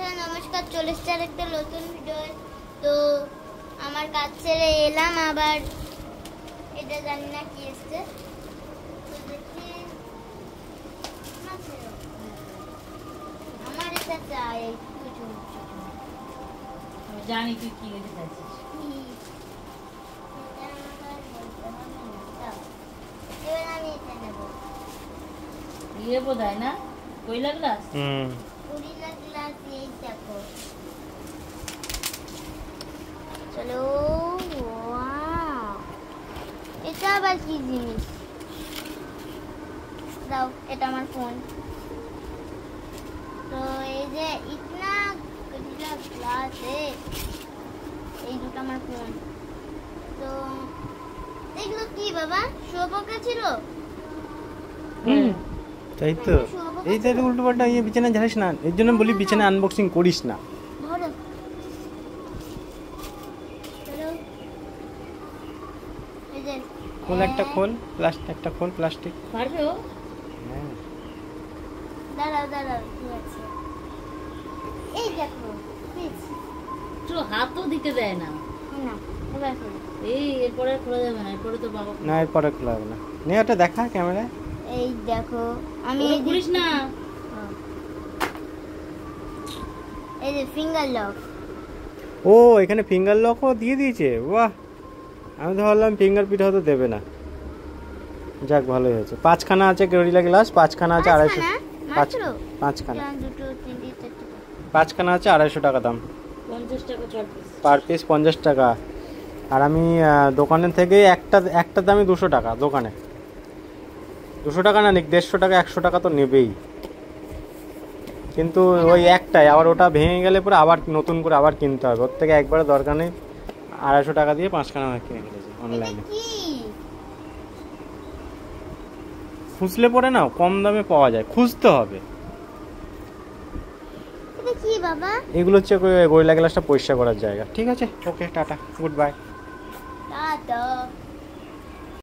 নমস্কার, চলে এসেছে একটা নতুন ভিডিও। তো আমার কাজ ছেড়ে এলাম, আবার এটা জানি না কি এসছে। তো দেখি আমার এটা চাই কিছু জানি তুই কি নিতে চাইছিস। এবার আমি এটা নেবো। ইয়ে বোধহয় না কইলা গ্লাস। পুরিলা গ্লাস এই দেখো। চলো, ওয়াও, এটা আবার কি জিনিস? দাও, এটা আমার ফোন। তো এই যে ইতনা পুরিলা গ্লাস এই দুটো আমার ফোন। তো এগুলো কি বাবা, শোবকে ছিল? তাই তো, এই যে উল্টো পাল্টা ইয়ে বিছানা ঝাড়িস না, এর জন্য বলি বিছানা আনবক্সিং করিস না। ধরো, চলো, এই যে খোল একটা, খোল প্লাস্টিক একটা, খোল প্লাস্টিক। পারবে ও? হ্যাঁ, দাঁড়াও দাঁড়াও, কি আছে? এই দেখো, প্লিজ তো হাতও দিতে দেয় না। না, এবার করো। এই এরপরে খোলা যাবে না, এরপরে তো বাবা না এরপরে খোলা হবে না। নে ওটা দেখা ক্যামেরায়। এই দেখো, আমি ওটা খুলিস না। এই যে ফিঙ্গার লক। ও এখানে ফিঙ্গার লকও দিয়ে দিয়েছে, বাহ! আমি তো ভাবলাম ফিঙ্গারপ্রিন্ট হয়তো দেবে না। যাক, ভালোই হয়েছে। 5খানা আছে গরিলা গ্লাস, 5খানা আছে 250। মাত্র 5খানা, দুটো তিনটে চারটে। 5খানা আছে 250 টাকা দাম। 50 টাকা চার্জ। পার পিস 50 টাকা। আর আমি দোকানের থেকে একটা দামই 200 টাকা। দোকানে 200 টাকা না, 150 টাকা 100 টাকা তো নেবেই, কিন্তু ওই একটাই, আবার ওটা ভেঙে গেলে পরে আবার নতুন করে আবার কিনতে হবে। ওর থেকে একবারে দরকার নেই, 250 টাকা দিয়ে 5খানা কিনে ফেলেছি অনলাইনে। কি খুঁজলে পরে না কম দামে পাওয়া যায়, খুঁজতে হবে। এটা কি বাবা? এগুলো হচ্ছে গরিলা গ্লাসটা পরিষ্কার করার জায়গা। ঠিক আছে, ওকে, টাটা, গুড বাই। টাটা।